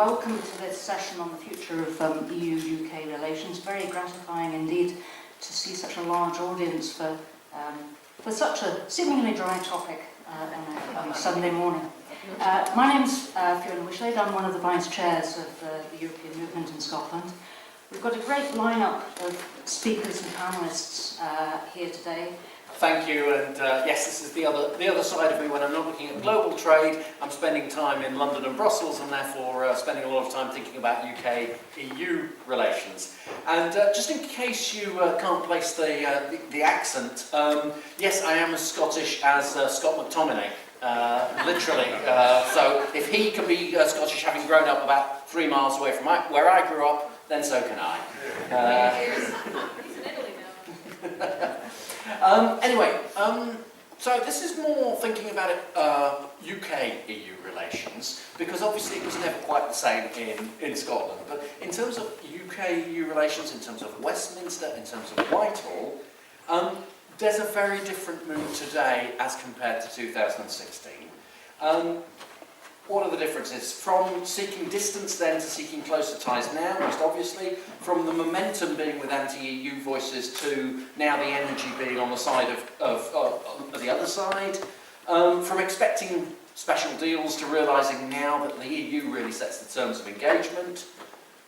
welcome to this session on the future of EU-UK relations. Very gratifying indeed to see such a large audience for such a seemingly dry topic on a Sunday morning. My name's Fiona Wishlade. I'm one of the vice chairs of the European movement in Scotland. We've got a great lineup of speakers and panellists here today. Thank you, and yes, this is the other side of me. When I'm not looking at global trade, I'm spending time in London and Brussels, and therefore spending a lot of time thinking about UK-EU relations. And just in case you can't place the accent, yes, I am as Scottish as Scott McTominay, literally. So if he can be Scottish, having grown up about 3 miles away from where I grew up, then so can I. He's in Italy now. Anyway, so this is more thinking about it, UK-EU relations, because obviously it was never quite the same in Scotland. But in terms of UK-EU relations, in terms of Westminster, in terms of Whitehall, there's a very different mood today as compared to 2016. What are the differences? From seeking distance then to seeking closer ties now, most obviously. From the momentum being with anti-EU voices to now the energy being on the side of the other side. From expecting special deals to realising now that the EU really sets the terms of engagement.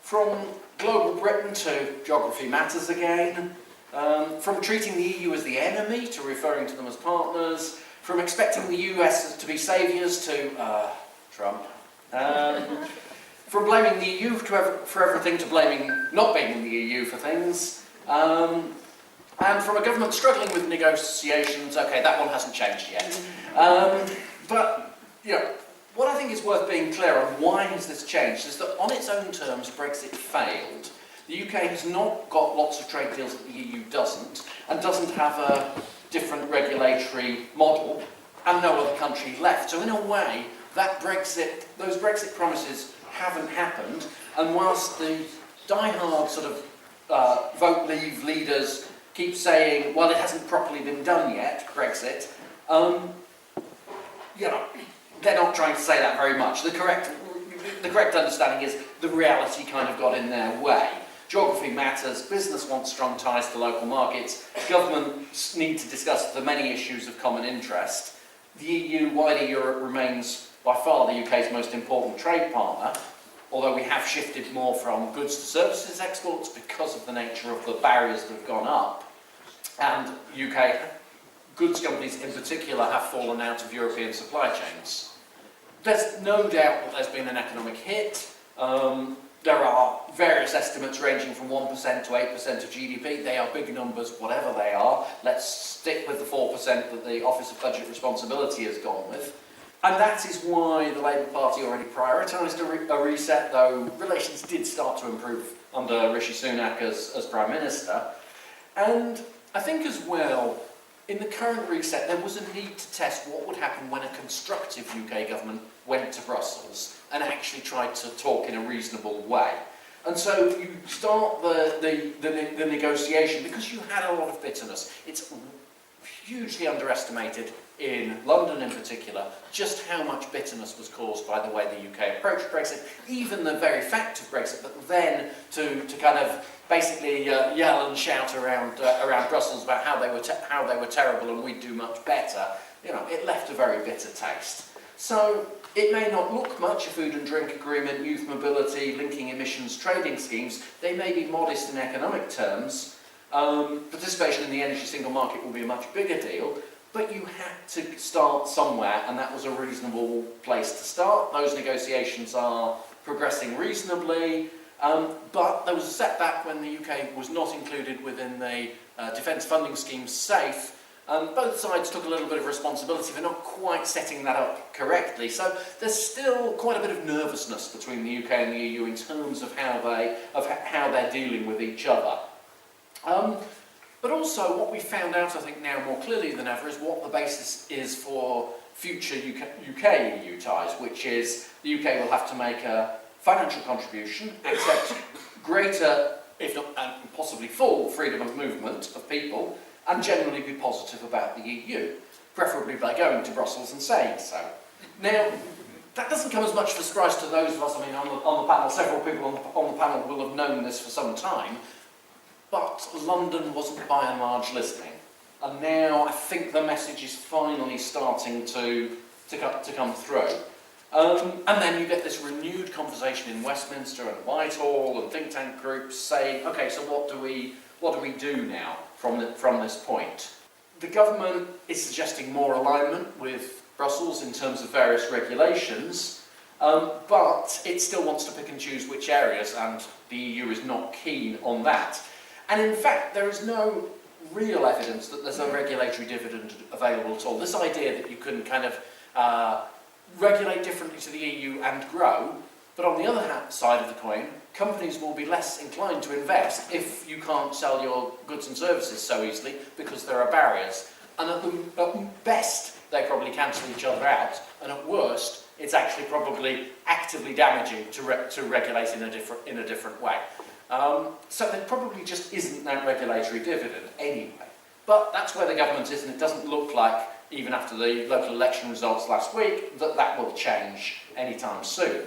From global Britain to geography matters again. From treating the EU as the enemy to referring to them as partners. From expecting the US to be saviours to Trump. From blaming the EU for everything to blaming not being in the EU for things. And from a government struggling with negotiations, okay, that one hasn't changed yet. But, you know, what I think is worth being clear on why has this changed is that on its own terms, Brexit failed. The UK has not got lots of trade deals that the EU doesn't, and doesn't have a different regulatory model, and no other country left. So in a way, those Brexit promises haven't happened, and whilst the die-hard sort of vote leave leaders keep saying, well, it hasn't properly been done yet, Brexit, you know, they're not trying to say that very much. The correct understanding is the reality kind of got in their way. Geography matters, business wants strong ties to local markets, governments need to discuss the many issues of common interest. The EU, wider Europe, remains by far the UK's most important trade partner, although we have shifted more from goods to services exports because of the nature of the barriers that have gone up. And UK goods companies in particular have fallen out of European supply chains. There's no doubt that there's been an economic hit. There are various estimates ranging from 1% to 8% of GDP. They are big numbers, whatever they are. Let's stick with the 4% that the Office of Budget Responsibility has gone with. And that is why the Labour Party already prioritised a reset, though relations did start to improve under Rishi Sunak as Prime Minister. And I think as well, in the current reset, there was a need to test what would happen when a constructive UK government went to Brussels and actually tried to talk in a reasonable way. And so you start the negotiation because you had a lot of bitterness. It's hugely underestimated in London in particular, just how much bitterness was caused by the way the UK approached Brexit, even the very fact of Brexit, but then to kind of basically yell and shout around Brussels about how they were terrible and we'd do much better, you know, it left a very bitter taste. So it may not look much, a food and drink agreement, youth mobility, linking emissions trading schemes, they may be modest in economic terms. Participation in the energy single market will be a much bigger deal, but you had to start somewhere, and that was a reasonable place to start. Those negotiations are progressing reasonably, but there was a setback when the UK was not included within the defence funding scheme SAFE. Both sides took a little bit of responsibility for not quite setting that up correctly, so there's still quite a bit of nervousness between the UK and the EU in terms of how they're dealing with each other. But also what we found out, I think now more clearly than ever, is what the basis is for future UK-EU ties, which is the UK will have to make a financial contribution, accept greater, if not and possibly full, freedom of movement of people, and generally be positive about the EU, preferably by going to Brussels and saying so. Now, That doesn't come as much of a surprise to those of us, I mean, on the panel, several people on the panel will have known this for some time, but London wasn't by and large listening. And now I think the message is finally starting to come through. And then you get this renewed conversation in Westminster and Whitehall and think tank groups saying, okay, so what do we do now from this point? The government is suggesting more alignment with Brussels in terms of various regulations, but it still wants to pick and choose which areas, and the EU is not keen on that. And in fact, there is no real evidence that there's a regulatory dividend available at all. This idea that you can kind of regulate differently to the EU and grow, but on the other side of the coin, companies will be less inclined to invest if you can't sell your goods and services so easily because there are barriers. And at best, they probably cancel each other out, and at worst, it's actually probably actively damaging to regulate in a different way. So there probably just isn't that regulatory dividend anyway. But that's where the government is, and it doesn't look like, even after the local election results last week, that will change anytime soon.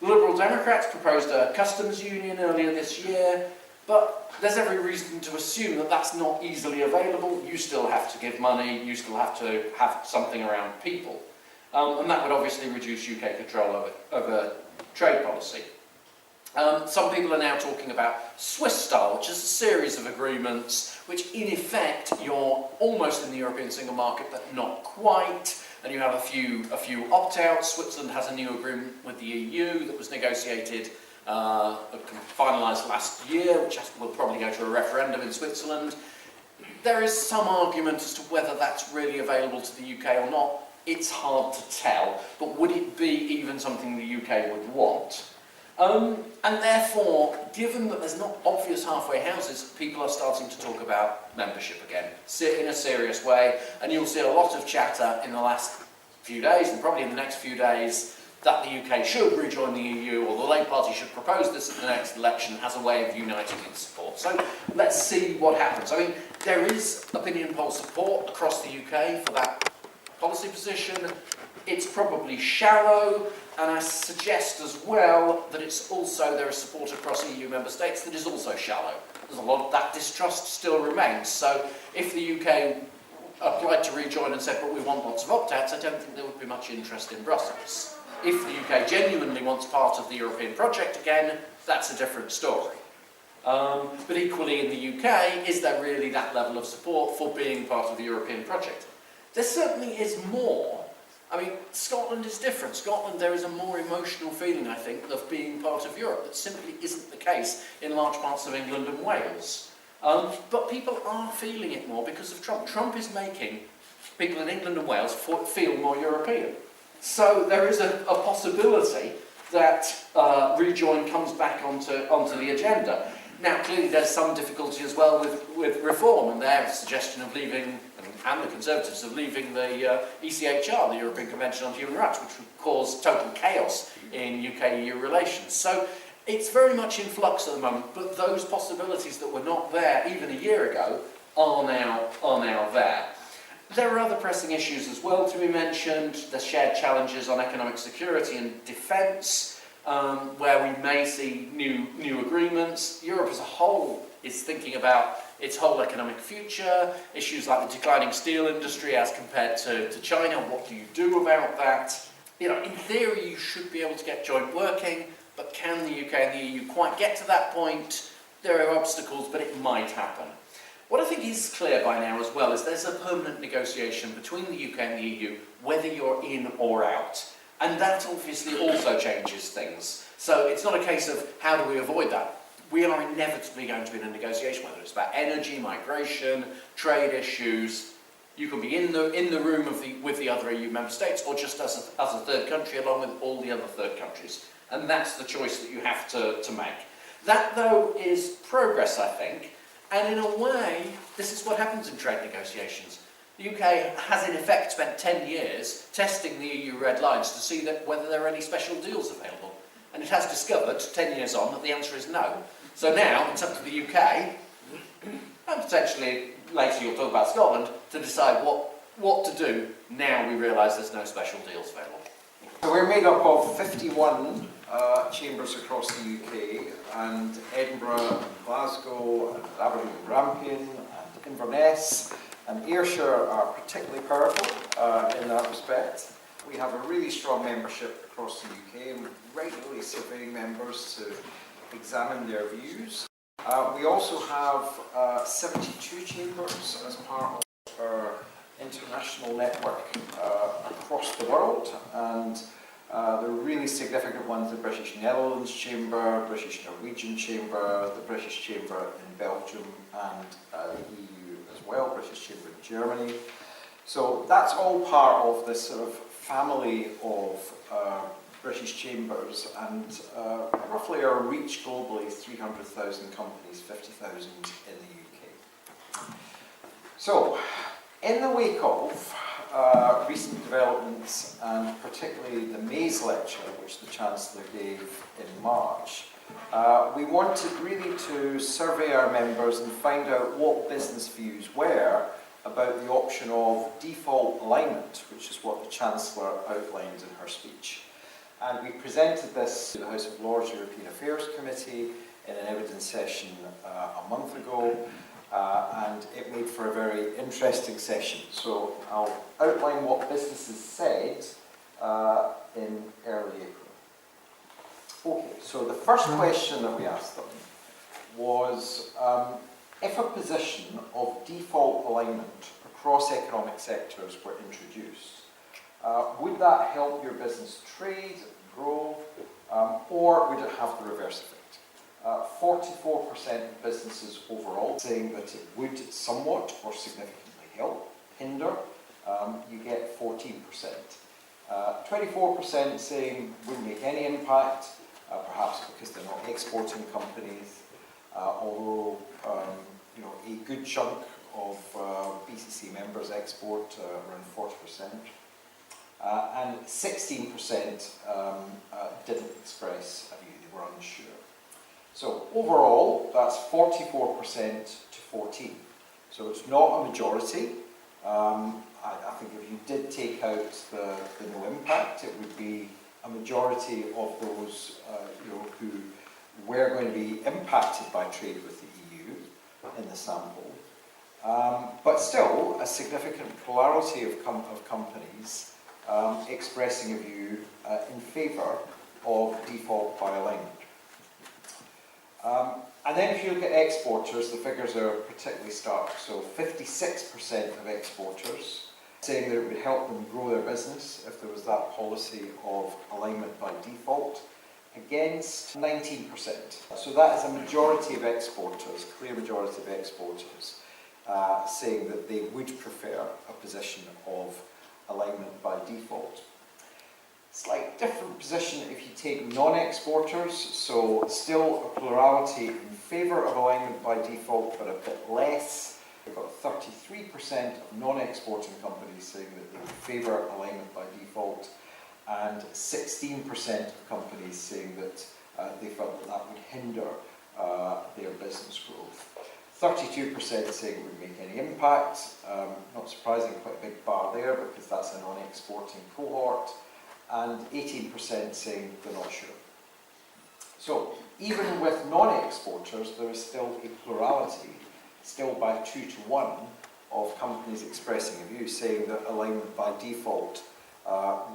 The Liberal Democrats proposed a customs union earlier this year, but there's every reason to assume that that's not easily available. You still have to give money, you still have to have something around people. And that would obviously reduce UK control over trade policy. Some people are now talking about Swiss style, which is a series of agreements which in effect you're almost in the European single market but not quite, and you have a few opt-outs. Switzerland has a new agreement with the EU that was negotiated, finalised last year, which will probably go to a referendum in Switzerland. There is some argument as to whether that's really available to the UK or not. It's hard to tell, but would it be even something the UK would want? And therefore, given that there's not obvious halfway houses, people are starting to talk about membership again, in a serious way, and you'll see a lot of chatter in the last few days, and probably in the next few days, that the UK should rejoin the EU, or the Labour Party should propose this at the next election as a way of uniting its support. So let's see what happens. I mean, there is opinion poll support across the UK for that policy position. It's probably shallow, and I suggest as well that it's also, there is support across EU member states that is also shallow. There's a lot of that distrust still remains. So if the UK applied to rejoin and said, but we want lots of opt-outs, I don't think there would be much interest in Brussels. If the UK genuinely wants part of the European project again, that's a different story. But equally in the UK, is there really that level of support for being part of the European project? There certainly is more. I mean, Scotland is different. Scotland, there is a more emotional feeling, I think, of being part of Europe. That simply isn't the case in large parts of England and Wales. But people are feeling it more because of Trump. Trump is making people in England and Wales feel more European. So there is a possibility that rejoin comes back onto the agenda. Now, clearly there's some difficulty as well with reform, and their suggestion of leaving, and the Conservatives of leaving the ECHR, the European Convention on Human Rights, which would cause total chaos in UK-EU relations. So it's very much in flux at the moment, but those possibilities that were not there even a year ago are now there. There are other pressing issues as well to be mentioned. The shared challenges on economic security and defence, where we may see new agreements. Europe as a whole is thinking about its whole economic future, issues like the declining steel industry as compared to China. What do you do about that? You know, in theory, you should be able to get joint working, but can the UK and the EU quite get to that point? There are obstacles, but it might happen. What I think is clear by now as well is there's a permanent negotiation between the UK and the EU, whether you're in or out. And that obviously also changes things. So it's not a case of how do we avoid that. We are inevitably going to be in a negotiation, whether it's about energy, migration, trade issues. You can be in the room with the other EU member states, or just as a third country along with all the other third countries. And that's the choice that you have to make. That, though, is progress, I think. And in a way, this is what happens in trade negotiations. The UK has in effect spent 10 years testing the EU red lines to see whether there are any special deals available. And it has discovered, 10 years on, that the answer is no. So now it's up to the UK, and potentially later you'll talk about Scotland, to decide what to do now we realise there's no special deals available. So we're made up of 51 chambers across the UK, and Edinburgh, and Glasgow, and Aberdeen and Grampian, and Inverness, and Ayrshire are particularly powerful in that respect. We have a really strong membership across the UK, and regularly surveying members to examine their views. We also have 72 chambers as part of our international network across the world, and the really significant ones: the British Netherlands Chamber, British Norwegian Chamber, the British Chamber in Belgium, and the EU as well, British Chamber in Germany. So that's all part of this sort of family of British chambers, and roughly our reach globally is 300,000 companies, 50,000 in the UK. So, in the wake of recent developments, and particularly the Mays lecture, which the Chancellor gave in March, we wanted really to survey our members and find out what business views were about the option of default alignment, which is what the Chancellor outlined in her speech. And we presented this to the House of Lords European Affairs Committee in an evidence session a month ago, and it made for a very interesting session. So I'll outline what businesses said in early April. Okay, so the first question that we asked them was, if a position of default alignment across economic sectors were introduced, would that help your business trade, grow, or would it have the reverse effect? 44% of businesses overall saying that it would somewhat or significantly help. Hinder, you get 14%. 24% saying wouldn't make any impact, perhaps because they're not exporting companies, although a good chunk of BCC members export, around 40%. And 16% didn't express a view, they were unsure. So overall, that's 44% to 14. So it's not a majority. I think if you did take out the no impact, it would be a majority of those who were going to be impacted by trade with the EU in the sample. But still, a significant plurality of companies expressing a view in favour of default by alignment. And then if you look at exporters, the figures are particularly stark. So 56% of exporters saying that it would help them grow their business if there was that policy of alignment by default, against 19%. So that is a majority of exporters, clear majority of exporters, saying that they would prefer a position of alignment by default. Slight different position if you take non-exporters, so still a plurality in favour of alignment by default, but a bit less. We've got 33% of non-exporting companies saying that they would favour alignment by default, and 16% of companies saying that they felt that would hinder their business growth. 32% saying it wouldn't make any impact, not surprising, quite a big bar there because that's a non-exporting cohort, and 18% saying they're not sure. So even with non-exporters, there is still a plurality, still by 2 to 1, of companies expressing a view saying that alignment by default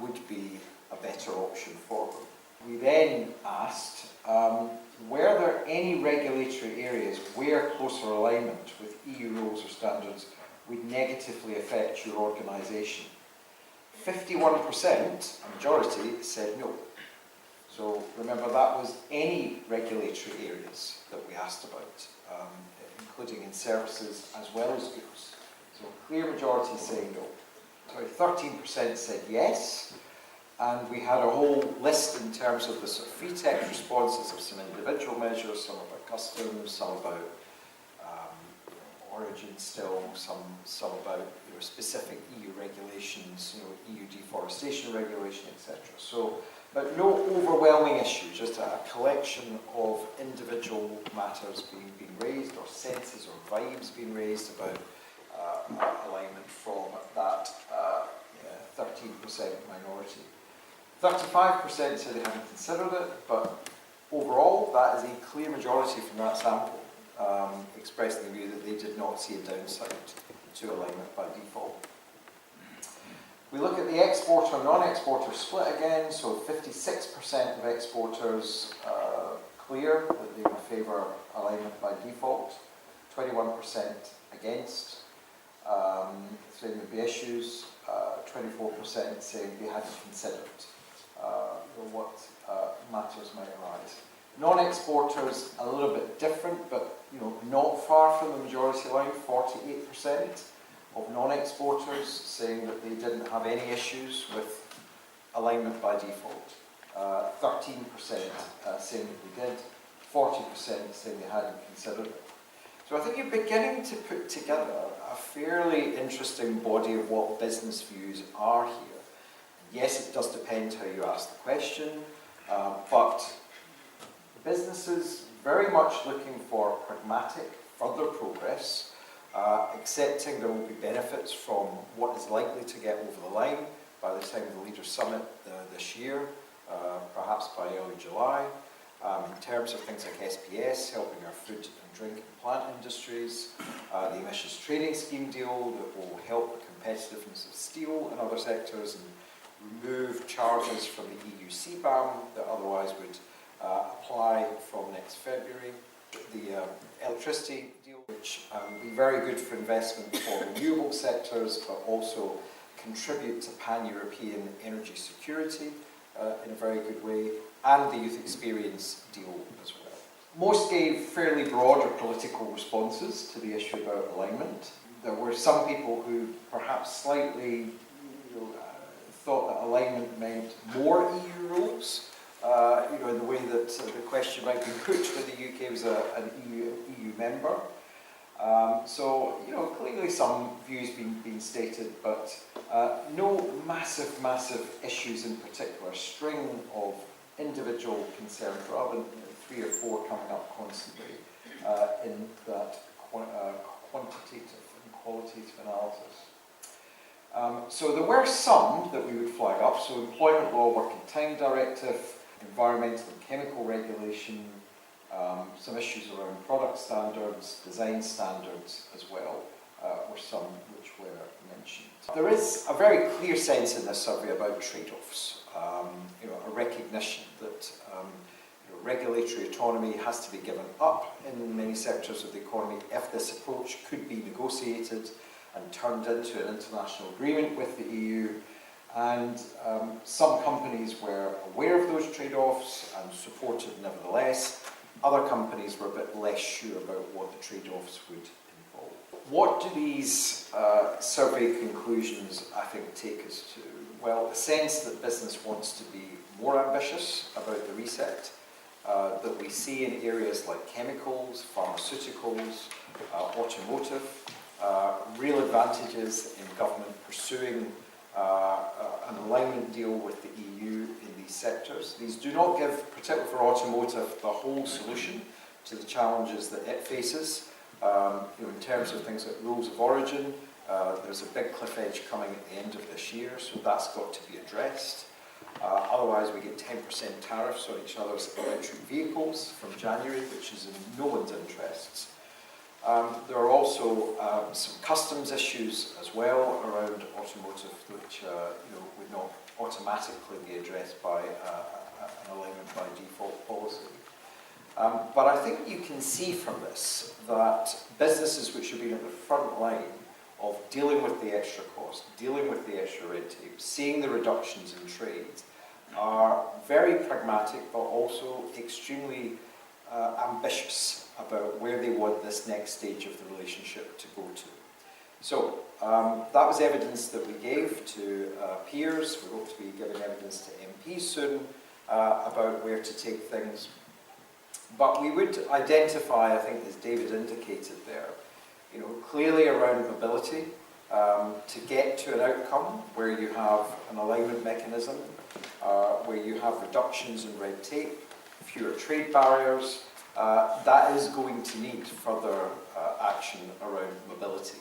would be a better option for them. We then asked, were there any regulatory areas where closer alignment with EU rules or standards would negatively affect your organisation? 51%, a majority, said no. So remember, that was any regulatory areas that we asked about, including in services as well as goods. So clear majority saying no. Sorry, 13% said yes, and we had a whole list in terms of the sort of free text responses of some individual measures, some about customs, some about origin still, some about specific EU regulations, EU deforestation regulation, etc. So, but no overwhelming issues, just a collection of individual matters being raised, or senses or vibes being raised about alignment from that 13% minority. 35% said they hadn't considered it, but overall that is a clear majority from that sample expressing the view that they did not see a downside to alignment by default. We look at the exporter and non-exporter split again, so 56% of exporters clear that they would favour alignment by default, 21% against, saying there'd be issues, 24% saying they hadn't considered what matters might arise. Non-exporters a little bit different, but not far from the majority line, 48% of non-exporters saying that they didn't have any issues with alignment by default. 13% saying that they did, 40% saying they hadn't considered it. So I think you're beginning to put together a fairly interesting body of what business views are here. Yes, it does depend how you ask the question, but businesses very much looking for pragmatic further progress, accepting there will be benefits from what is likely to get over the line by the time of the Leaders' Summit this year, perhaps by early July, in terms of things like SPS, helping our food and drink and plant industries, the emissions trading scheme deal that will help the competitiveness of steel and other sectors and remove charges from the EU CBAM that otherwise would apply from next February. The electricity deal, which will be very good for investment for renewable sectors, but also contribute to pan-European energy security in a very good way, and the youth experience deal as well. Most gave fairly broader political responses to the issue about alignment. There were some people who perhaps slightly thought that alignment meant more EU rules, in the way that the question might be put when the UK was an EU member. Clearly some views being stated, but no massive issues in particular. A string of individual concerns rather than 3 or 4 coming up constantly in that quantitative and qualitative analysis. So there were some that we would flag up. So employment law, working time directive, environmental and chemical regulation, some issues around product standards, design standards as well, were some which were mentioned. There is a very clear sense in this survey about trade-offs, a recognition that regulatory autonomy has to be given up in many sectors of the economy if this approach could be negotiated and turned into an international agreement with the EU. And some companies were aware of those trade-offs and supported nevertheless. Other companies were a bit less sure about what the trade-offs would involve. What do these survey conclusions, I think, take us to? Well, a sense that business wants to be more ambitious about the reset, that we see in areas like chemicals, pharmaceuticals, automotive, real advantages in government pursuing an alignment deal with the EU in these sectors. These do not give, particularly for automotive, the whole solution to the challenges that it faces. In terms of things like rules of origin, there's a big cliff edge coming at the end of this year, so that's got to be addressed. Otherwise, we get 10% tariffs on each other's electric vehicles from January, which is in no one's interests. There are also some customs issues as well around automotive, which would not automatically be addressed by an alignment by default policy. But I think you can see from this that businesses which have been at the front line of dealing with the extra cost, dealing with the extra red tape, seeing the reductions in trade, are very pragmatic but also extremely ambitious about where they want this next stage of the relationship to go to. So that was evidence that we gave to peers. We hope to be giving evidence to MPs soon about where to take things. But we would identify, I think, as David indicated there, clearly around mobility, to get to an outcome where you have an alignment mechanism, where you have reductions in red tape, fewer trade barriers, that is going to need further action around mobility.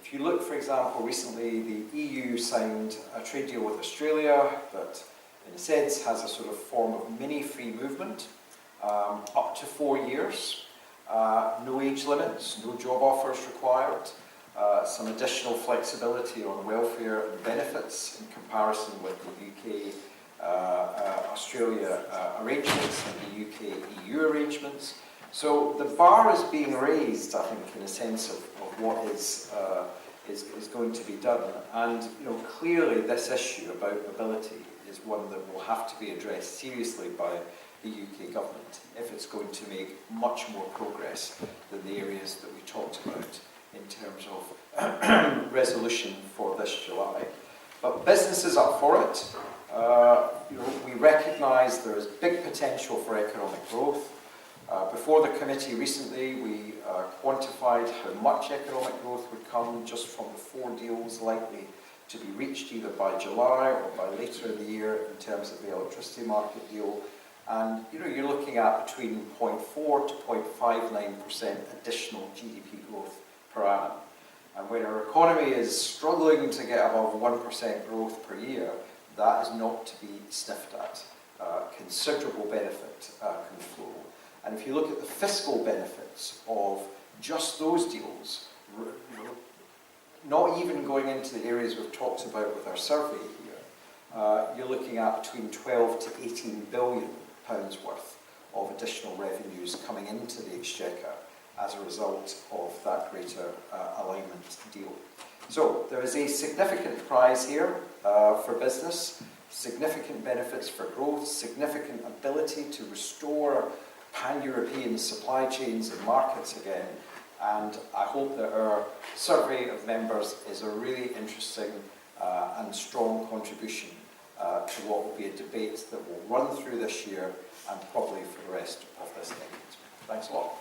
If you look, for example, recently the EU signed a trade deal with Australia that in a sense, has a sort of form of mini free movement, up to 4 years, no age limits, no job offers required, some additional flexibility on welfare and benefits in comparison with the UK Australia arrangements and the UK EU arrangements. So the bar is being raised, I think, in a sense of what is going to be done. And clearly this issue about mobility is one that will have to be addressed seriously by the UK government if it's going to make much more progress than the areas that we talked about in terms of resolution for this July. But business is up for it. We recognise there is big potential for economic growth. Before the committee recently, we quantified how much economic growth would come just from the 4 deals likely to be reached either by July or by later in the year in terms of the electricity market deal. And you're looking at between 0.4 to 0.59% additional GDP growth per annum. And when our economy is struggling to get above 1% growth per year, that is not to be sniffed at. Considerable benefit can flow. And if you look at the fiscal benefits of just those deals, not even going into the areas we've talked about with our survey here, you're looking at between 12 to 18 billion pounds worth of additional revenues coming into the Exchequer as a result of that greater alignment deal. So there is a significant prize here for business, significant benefits for growth, significant ability to restore pan-European supply chains and markets again, and I hope that our survey of members is a really interesting and strong contribution to what will be a debate that will run through this year and probably for the rest of this decade. Thanks a lot.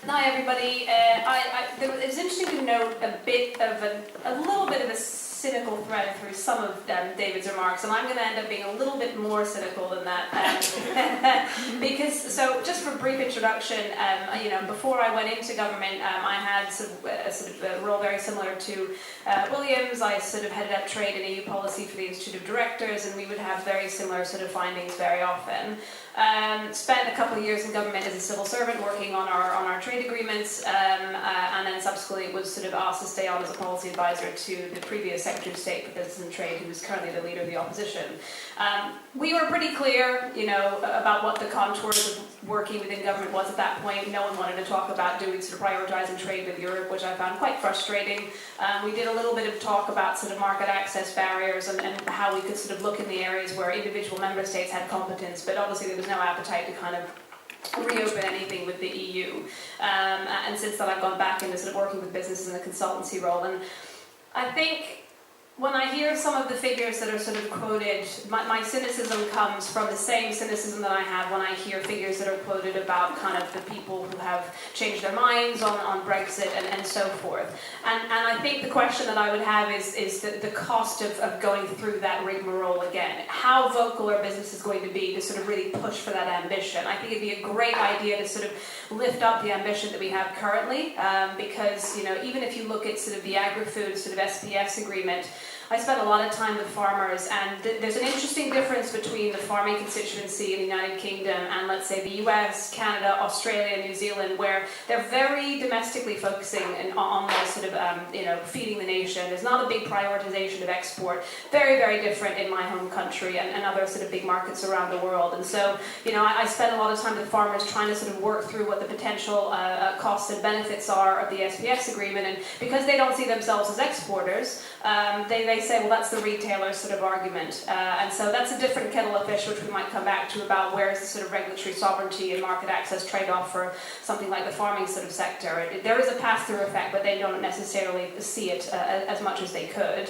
Hi everybody. It was interesting to note a little bit of a cynical thread through some of David's remarks, and I'm going to end up being a little bit more cynical than that. Because, so just for a brief introduction, before I went into government, I had a role very similar to William's. I sort of headed up trade and EU policy for the Institute of Directors, and we would have very similar sort of findings very often. Spent a couple of years in government as a civil servant working on our trade agreements, and then subsequently was sort of asked to stay on as a policy advisor to the previous Secretary of State for Business and Trade, who was currently the leader of the opposition. We were pretty clear, about what the contours of working within government was at that point. No one wanted to talk about doing sort of prioritising trade with Europe, which I found quite frustrating. We did a little bit of talk about sort of market access barriers and how we could sort of look in the areas where individual member states had competence, but obviously there was no appetite to kind of reopen anything with the EU. And since then I've gone back into sort of working with businesses in a consultancy role. And I think when I hear some of the figures that are sort of quoted, my cynicism comes from the same cynicism that I have when I hear figures that are quoted about kind of the people who have changed their minds on Brexit and so forth. And I think the question that I would have is the cost of going through that rigmarole again. How vocal are businesses going to be to sort of really push for that ambition? I think it'd be a great idea to sort of lift up the ambition that we have currently, because even if you look at sort of the agri-food sort of SPS agreement, I spent a lot of time with farmers, and there's an interesting difference between the farming constituency in the United Kingdom and, let's say, the US, Canada, Australia, New Zealand, where they're very domestically focusing on their sort of, feeding the nation. There's not a big prioritization of export. Very, very different in my home country and other sort of big markets around the world. And so, I spent a lot of time with farmers trying to sort of work through what the potential costs and benefits are of the SPS agreement. And because they don't see themselves as exporters, they say, well, that's the retailer's sort of argument. And so that's a different kettle of fish, which we might come back to about where's the sort of regulatory sovereignty and market access trade-off for something like the farming sort of sector. There is a pass-through effect, but they don't necessarily see it as much as they could.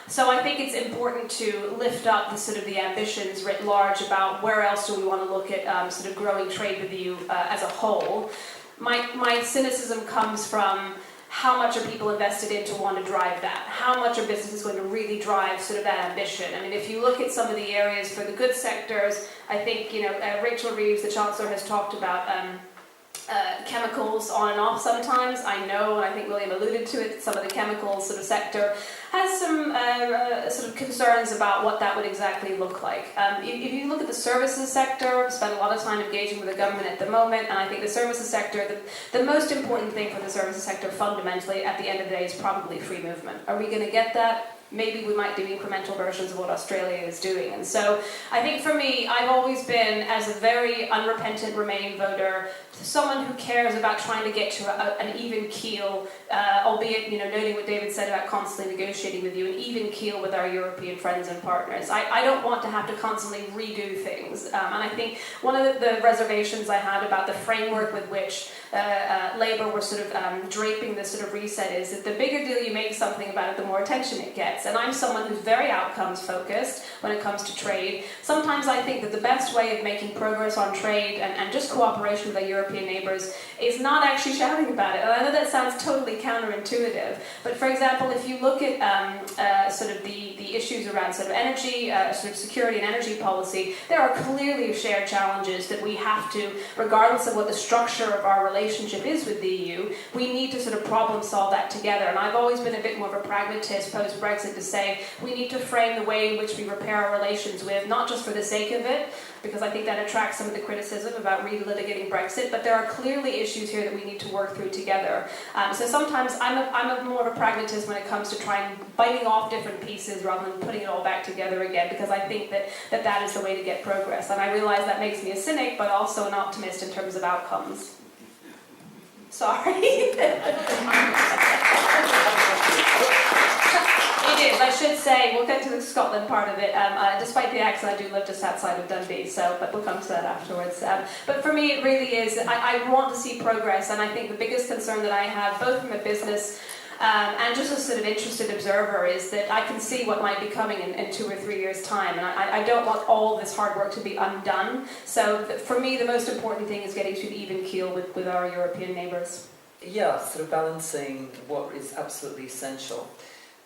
So I think it's important to lift up the ambitions writ large about where else do we want to look at sort of growing trade with the EU as a whole. My cynicism comes from how much are people invested in to want to drive that? How much are businesses going to really drive sort of that ambition? I mean, if you look at some of the areas for the goods sectors, I think, Rachel Reeves, the Chancellor, has talked about chemicals on and off sometimes. I know, and I think William alluded to it, some of the chemical sort of sector has some sort of concerns about what that would exactly look like. If you look at the services sector, I've spent a lot of time engaging with the government at the moment, and I think the services sector, the most important thing for the services sector fundamentally at the end of the day is probably free movement. Are we going to get that? Maybe we might do incremental versions of what Australia is doing. And so I think for me, I've always been, as a very unrepentant Remain voter, someone who cares about trying to get to an even keel, albeit, noting what David said about constantly negotiating with you, an even keel with our European friends and partners. I don't want to have to constantly redo things. And I think one of the reservations I had about the framework with which Labour were sort of draping this sort of reset is that the bigger deal you make something about it, the more attention it gets. And I'm someone who's very outcomes focused when it comes to trade. Sometimes I think that the best way of making progress on trade and just cooperation with our European neighbours is not actually shouting about it. And I know that sounds totally counterintuitive, but for example, if you look at sort of the issues around sort of energy, sort of security and energy policy, there are clearly shared challenges that we have to, regardless of what the structure of our relationship is with the EU, we need to sort of problem solve that together. And I've always been a bit more of a pragmatist post-Brexit to say we need to frame the way in which we repair our relations with, not just for the sake of it, because I think that attracts some of the criticism about relitigating Brexit, but there are clearly issues here that we need to work through together. So sometimes I'm more of a pragmatist when it comes to trying biting off different pieces rather than putting it all back together again, because I think that is the way to get progress. And I realize that makes me a cynic, but also an optimist in terms of outcomes. Sorry. It is. I should say, we'll get to the Scotland part of it. Despite the accent, I do live just outside of Dundee, but we'll come to that afterwards. But for me, it really is, I want to see progress, and I think the biggest concern that I have, both from a business and just a sort of interested observer, is that I can see what might be coming in 2 or 3 years' time, and I don't want all this hard work to be undone. So for me, the most important thing is getting to an even keel with our European neighbours. Yeah, sort of balancing what is absolutely essential.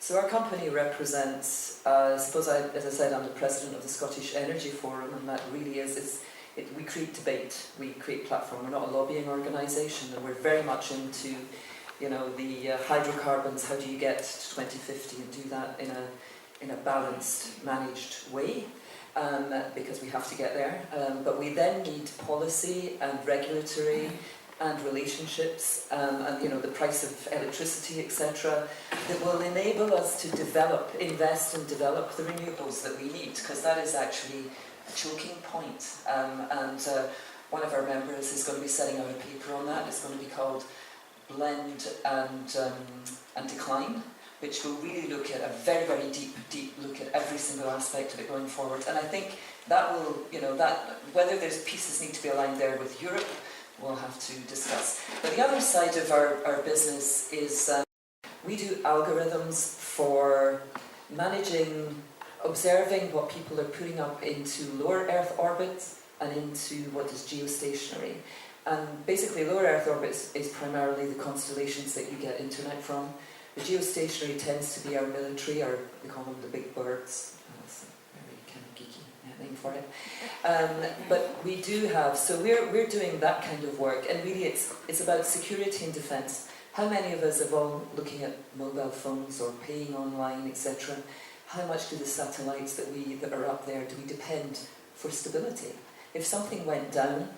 So our company represents, as I said, I'm the president of the Scottish Energy Forum, and that really is, we create debate, we create platform. We're not a lobbying organisation, and we're very much into, the hydrocarbons. How do you get to 2050 and do that in a balanced, managed way? Because we have to get there. But we then need policy and regulatory and relationships, and the price of electricity, etc., that will enable us to invest and develop the renewables that we need, because that is actually a choking point. And one of our members is going to be setting out a paper on that. It's going to be called Blend and Decline, which will really look at a very, very deep look at every single aspect of it going forward. And I think that will, whether there's pieces need to be aligned there with Europe, we'll have to discuss. But the other side of our business is we do algorithms for observing what people are putting up into lower Earth orbit and into what is geostationary. And basically lower Earth orbit is primarily the constellations that you get internet from. The geostationary tends to be our military, or we call them the big birds. That's a very kind of geeky name for it. But we do have, so we're doing that kind of work, and really it's about security and defence. How many of us are all looking at mobile phones or paying online, etc.? How much do the satellites that are up there, do we depend for stability? If something went down,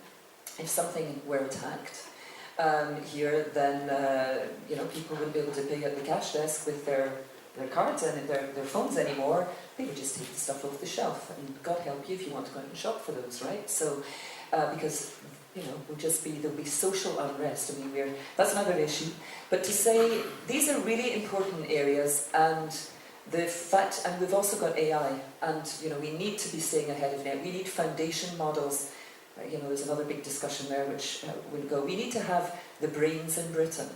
if something were attacked here, then people wouldn't be able to pay at the cash desk with their cards and their phones anymore. They would just take the stuff off the shelf, and God help you if you want to go out and shop for those, right? So, because there'll be social unrest. I mean, that's another issue. But to say these are really important areas, and and we've also got AI, and we need to be staying ahead of it. We need foundation models. There's another big discussion there which will go. We need to have the brains in Britain.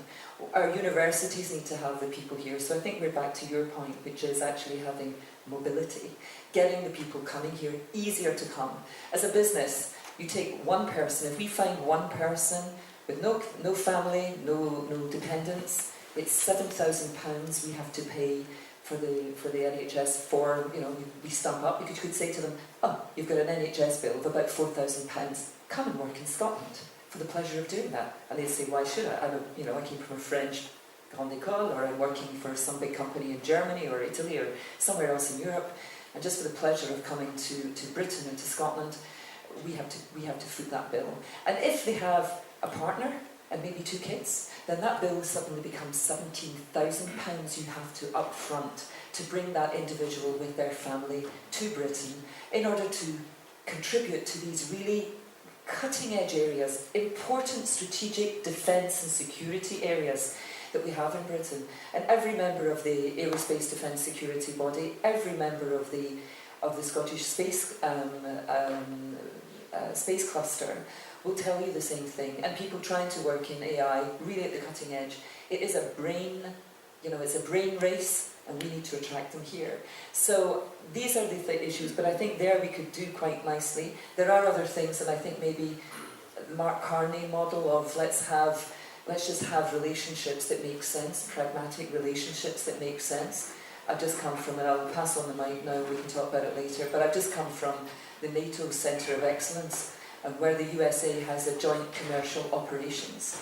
Our universities need to have the people here. So I think we're back to your point, which is actually having mobility, getting the people coming here easier to come. As a business, you take one person. If we find one person with no family, no dependents, it's £7,000 we have to pay for the NHS we stump up, because you could say to them, oh, you've got an NHS bill of about £4,000, come and work in Scotland. for the pleasure of doing that. And they'd say, why should I? I came from a French grande école, or I'm working for some big company in Germany or Italy or somewhere else in Europe, and just for the pleasure of coming to Britain and to Scotland, we have to foot that bill. And if they have a partner and maybe 2 kids, then that bill suddenly becomes £17,000 you have to upfront to bring that individual with their family to Britain in order to contribute to these really cutting-edge areas, important strategic defence and security areas that we have in Britain. And every member of the Aerospace Defence Security Body, every member of the Scottish Space Space Cluster will tell you the same thing. And people trying to work in AI, really at the cutting edge, it is a brain, it's a brain race, and we need to attract them here. So these are the issues, but I think there we could do quite nicely. There are other things, and I think maybe the Mark Carney model of let's just have relationships that make sense, pragmatic relationships that make sense. I've just come from, and I'll pass on the mic now, we can talk about it later, but I've just come from the NATO Centre of Excellence, where the USA has a joint commercial operations.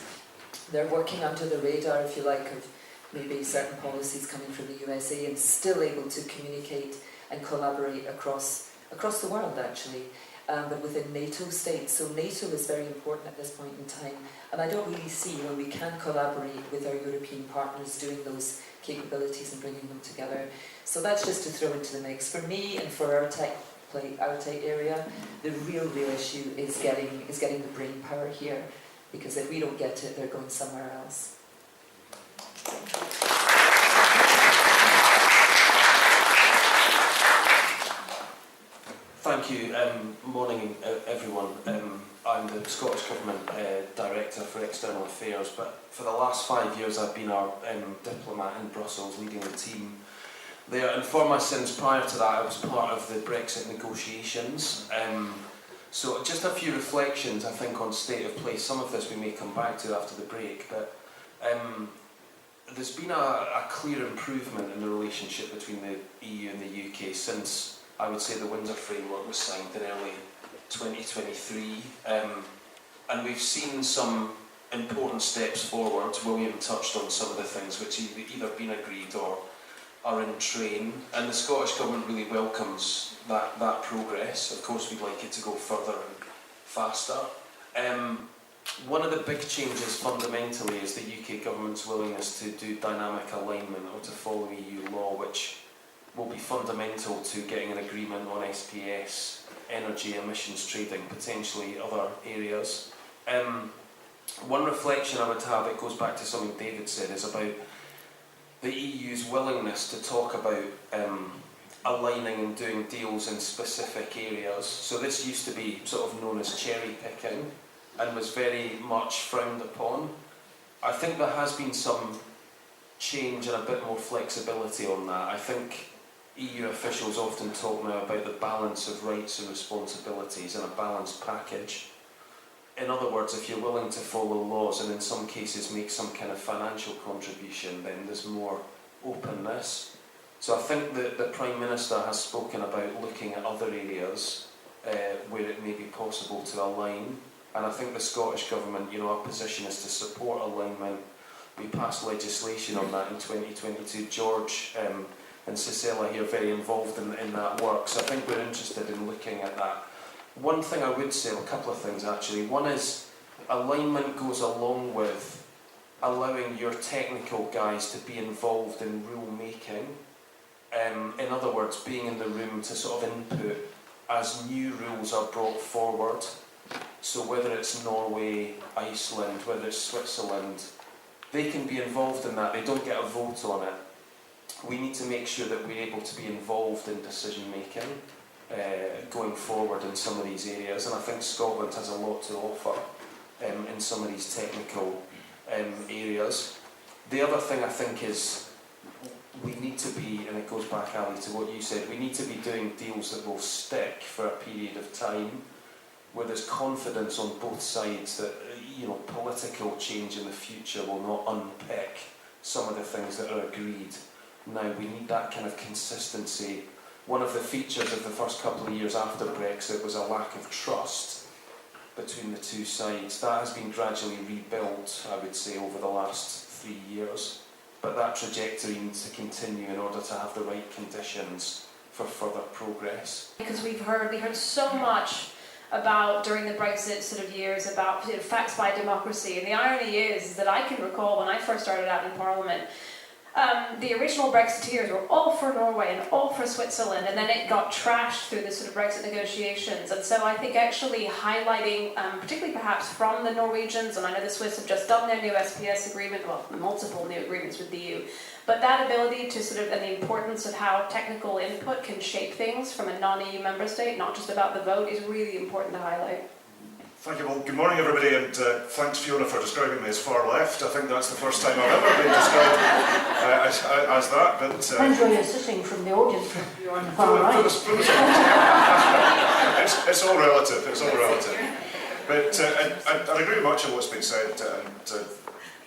They're working under the radar, if you like, of maybe certain policies coming from the USA, and still able to communicate and collaborate across the world, actually, but within NATO states. So NATO is very important at this point in time, and I don't really see when we can collaborate with our European partners doing those capabilities and bringing them together. So that's just to throw into the mix. For me and for our tech area, the real issue is getting the brain power here, because if we don't get it, they're going somewhere else. Thank you. Morning, everyone. I'm the Scottish Government Director for External Affairs, but for the last 5 years I've been our diplomat in Brussels, leading the team there. And for my sins prior to that, I was part of the Brexit negotiations. So just a few reflections, I think, on state of play. Some of this we may come back to after the break, but there's been a clear improvement in the relationship between the EU and the UK since, I would say, the Windsor Framework was signed in early 2023. And we've seen some important steps forward. William touched on some of the things which have either been agreed or are in train, and the Scottish Government really welcomes that progress. Of course, we'd like it to go further and faster. One of the big changes fundamentally is the UK Government's willingness to do dynamic alignment or to follow EU law, which will be fundamental to getting an agreement on SPS, energy emissions trading, potentially other areas. One reflection I would have, it goes back to something David said, is about the EU's willingness to talk about aligning and doing deals in specific areas. So this used to be sort of known as cherry picking and was very much frowned upon. I think there has been some change and a bit more flexibility on that. I think EU officials often talk now about the balance of rights and responsibilities in a balanced package. In other words, if you're willing to follow laws and in some cases make some kind of financial contribution, then there's more openness. So I think that the Prime Minister has spoken about looking at other areas where it may be possible to align. And I think the Scottish Government, our position is to support alignment. We passed legislation on that in 2022. George and Cecilia here are very involved in that work. So I think we're interested in looking at that. One thing I would say, a couple of things actually. One is alignment goes along with allowing your technical guys to be involved in rule making. In other words, being in the room to sort of input as new rules are brought forward. So whether it's Norway, Iceland, whether it's Switzerland, they can be involved in that. They don't get a vote on it. We need to make sure that we're able to be involved in decision making going forward in some of these areas, and I think Scotland has a lot to offer in some of these technical areas. The other thing I think is we need to be, and it goes back, Ali, to what you said, we need to be doing deals that will stick for a period of time, where there's confidence on both sides that political change in the future will not unpick some of the things that are agreed. Now we need that kind of consistency. One of the features of the first couple of years after Brexit was a lack of trust between the two sides. That has been gradually rebuilt, I would say, over the last 3 years. But that trajectory needs to continue in order to have the right conditions for further progress. Because we heard so much about, during the Brexit sort of years, about facts by democracy. And the irony is that I can recall when I first started out in Parliament, the original Brexiteers were all for Norway and all for Switzerland, and then it got trashed through the sort of Brexit negotiations. And so I think actually highlighting, particularly perhaps from the Norwegians, and I know the Swiss have just done their new SPS agreement, well, multiple new agreements with the EU, but that ability to sort of, and the importance of how technical input can shape things from a non-EU member state, not just about the vote, is really important to highlight. Thank you. Well, good morning everybody, and thanks Fiona for describing me as far left. I think that's the first time I've ever been described as that. But Depends where you're sitting from the audience, if you're on the far right. It's all relative, it's all relative. But I agree much on what's been said, and a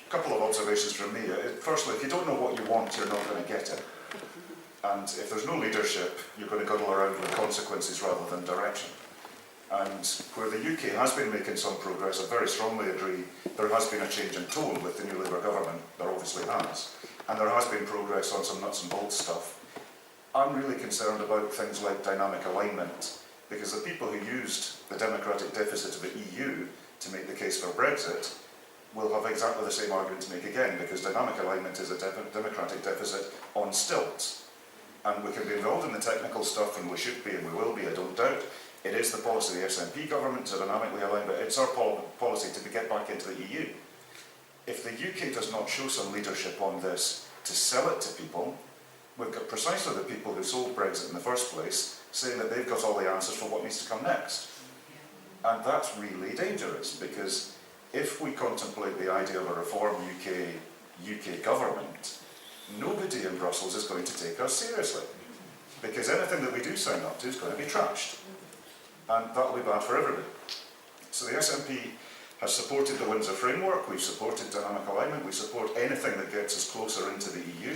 couple of observations from me. Firstly, if you don't know what you want, you're not going to get it. And if there's no leadership, you're going to guddle around with consequences rather than direction. And where the UK has been making some progress, I very strongly agree, there has been a change in tone with the new Labour government. There obviously has. And there has been progress on some nuts and bolts stuff. I'm really concerned about things like dynamic alignment, because the people who used the democratic deficit of the EU to make the case for Brexit will have exactly the same argument to make again, because dynamic alignment is a democratic deficit on stilts. And we can be involved in the technical stuff, and we should be, and we will be, I don't doubt. It is the policy of the SNP government to dynamically align, but it's our policy to get back into the EU. If the UK does not show some leadership on this to sell it to people, we've got precisely the people who sold Brexit in the first place saying that they've got all the answers for what needs to come next. And that's really dangerous, because if we contemplate the idea of a reformed UK government, nobody in Brussels is going to take us seriously, because anything that we do sign up to is going to be trashed. And that will be bad for everybody. So the SNP has supported the Windsor framework, we've supported dynamic alignment, we support anything that gets us closer into the EU,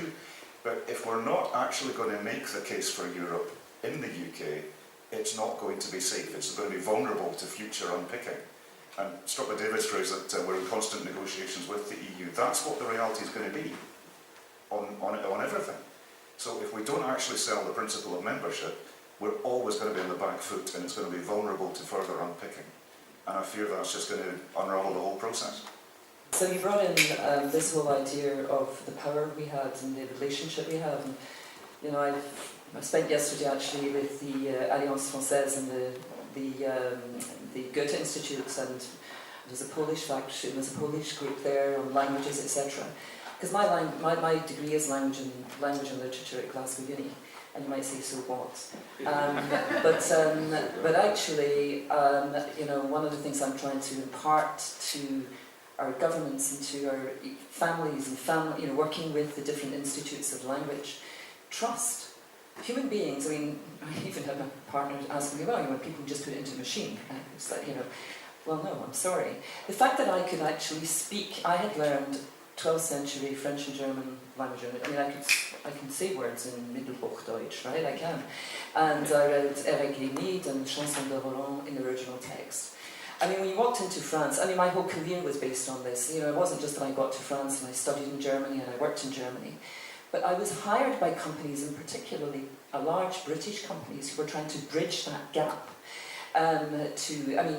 but if we're not actually going to make the case for Europe in the UK, it's not going to be safe, it's going to be vulnerable to future unpicking. And struck by David's phrase that we're in constant negotiations with the EU, that's what the reality is going to be on everything. So if we don't actually sell the principle of membership, we're always going to be on the back foot, and it's going to be vulnerable to further unpicking. And I fear that's just going to unravel the whole process. So you brought in this whole idea of the power we had and the relationship we have. And, you know, I spent yesterday actually with the Alliance Française and the Goethe Institutes, and there's a Polish faction, there's a Polish group there on languages, etc. Because my degree is language and literature at Glasgow Uni. And you might say, so what? But actually, you know, one of the things I'm trying to impart to our governments and to our families and you know, working with the different institutes of language, trust. Human beings, I mean, I even had my partner asking me, well, you know, people just put it into a machine. And it's like, you know, well, no, I'm sorry. The fact that I could actually speak, I had learned 12th century French and German language. I mean, I can say words in Mittelhochdeutsch, right? I can. And I read Eric Henig and Chanson de Roland in the original text. I mean, when you walked into France, I mean, my whole career was based on this. You know, it wasn't just that I got to France and I studied in Germany and I worked in Germany. But I was hired by companies, and particularly large British companies, who were trying to bridge that gap. I mean,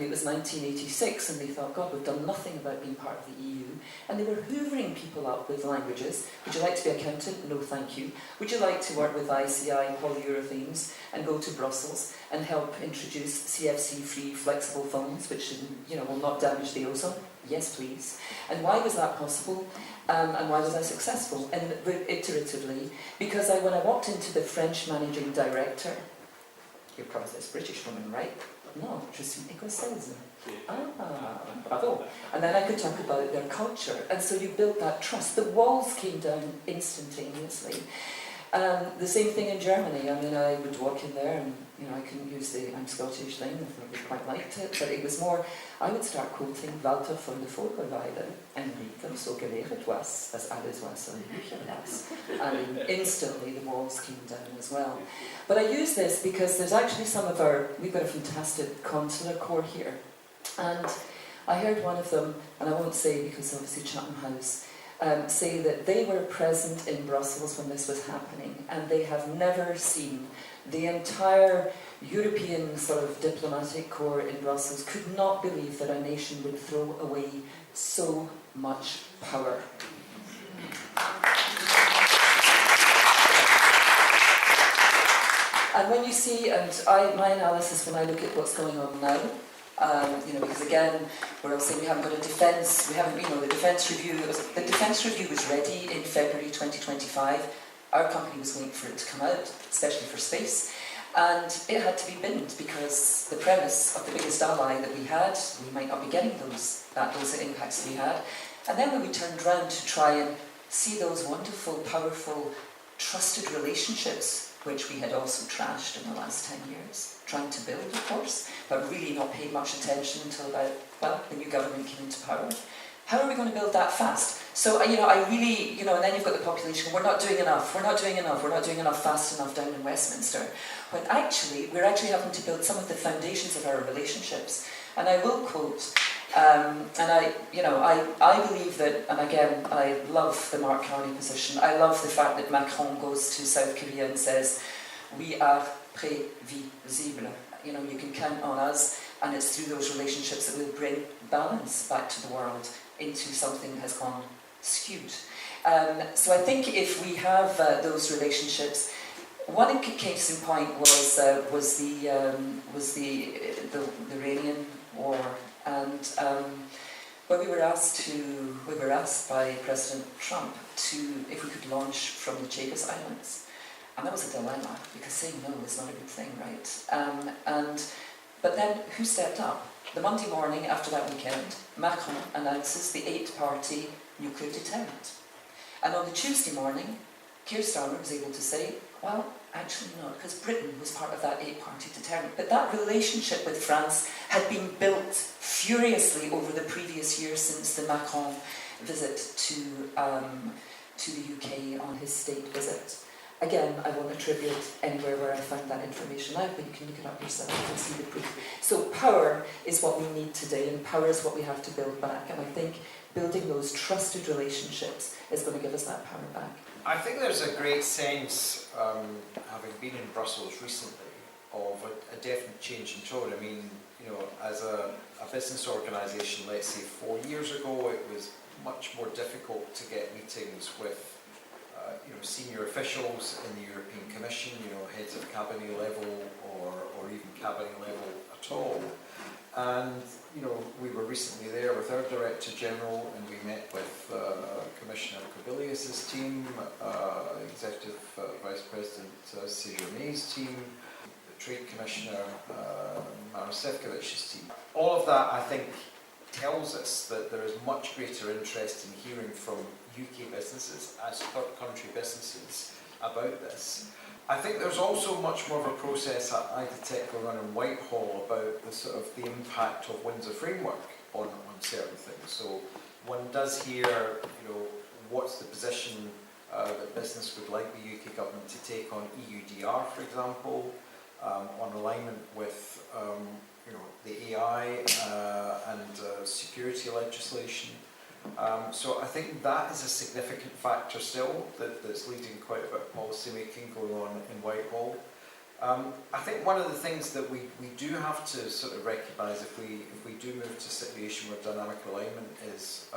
it was 1986, and they thought, God, we've done nothing about being part of the EU. And they were hoovering people up with languages. Would you like to be an accountant? No, thank you. Would you like to work with ICI polyurethanes and go to Brussels and help introduce CFC-free flexible phones, which, you know, will not damage the ozone? Yes, please. And why was that possible? And why was I successful? And iteratively, because when I walked into the French managing director, you're probably this British woman, right? No, je suis écossaise. Ah, bravo. And then I could talk about their culture. And so you built that trust. The walls came down instantaneously. The same thing in Germany. I mean, I would walk in there and, you know, I couldn't use the I'm Scottish thing. I quite liked it. But it was more, I would start quoting Walter von der Vogelweide. En wie er zo geleerd was, als alles was een Bücher las. And instantly the walls came down as well. But I use this because there's actually we've got a fantastic consular corps here. And I heard one of them, and I won't say because obviously Chatham House, say that they were present in Brussels when this was happening, and they have never seen the entire European sort of diplomatic corps in Brussels could not believe that a nation would throw away so much power. And when you see, and my analysis when I look at what's going on now, because again, we're all saying we haven't got a defence, the defence review, the defence review was ready in February 2025. Our company was waiting for it to come out, especially for space, and it had to be binned because the premise of the biggest ally that we had, we might not be getting those impacts we had. And then when we turned round to try and see those wonderful, powerful, trusted relationships, which we had also trashed in the last 10 years, trying to build, of course, but really not paid much attention until about, the new government came into power. How are we going to build that fast? So, I really, and then you've got the population, we're not doing enough fast enough down in Westminster. When actually, we're actually having to build some of the foundations of our relationships. And I will quote, and I believe that, and again, I love the Mark Carney position. I love the fact that Macron goes to South Korea and says, we are prévisible. You can count on us, and it's through those relationships that we'll bring balance back to the world into something that has gone skewed. So I think if we have those relationships, one case in point was the Iranian war, and where we were asked by President Trump if we could launch from the Chagos Islands, and that was a dilemma because saying no is not a good thing, right? But then who stepped up? The Monday morning after that weekend, Macron announces the 8-party nuclear deterrent, and on the Tuesday morning, Keir Starmer was able to say, well, actually not, because Britain was part of that 8-party deterrent. But that relationship with France had been built furiously over the previous year since the Macron visit to the UK on his state visit. Again, I won't attribute anywhere where I found that information out, but you can look it up yourself and see the proof. So power is what we need today, and power is what we have to build back. And I think building those trusted relationships is going to give us that power back. I think there's a great sense, having been in Brussels recently, of a definite change in tone. I mean, as a business organisation, let's say 4 years ago, it was much more difficult to get meetings with senior officials in the European Commission, heads of cabinet level or even cabinet level at all. And we were recently there with our Director General, and we met with Commissioner Kubilius's team, Executive Vice President Sejourné's team, the Trade Commissioner Maros Šefčovič's team. All of that, I think, tells us that there is much greater interest in hearing from UK businesses as third country businesses about this. I think there's also much more of a process I detect going on in Whitehall about the impact of Windsor Framework on certain things. So one does hear, what's the position that business would like the UK government to take on EUDR, for example, on alignment with the AI and security legislation. So I think that is a significant factor still that's leading quite a bit of policy making going on in Whitehall. I think one of the things that we do have to sort of recognise if we do move to a situation where dynamic alignment is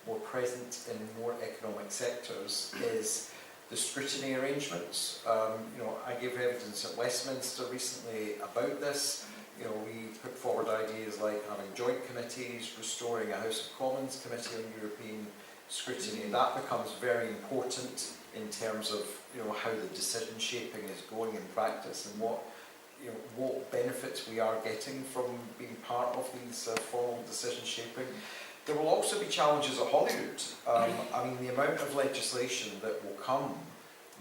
more present in more economic sectors is the scrutiny arrangements. I gave evidence at Westminster recently about this. We put forward ideas like having joint committees, restoring a House of Commons committee on European scrutiny. That becomes very important in terms of how the decision shaping is going in practice and what benefits we are getting from being part of these formal decision shaping. There will also be challenges at Holyrood. I mean, the amount of legislation that will come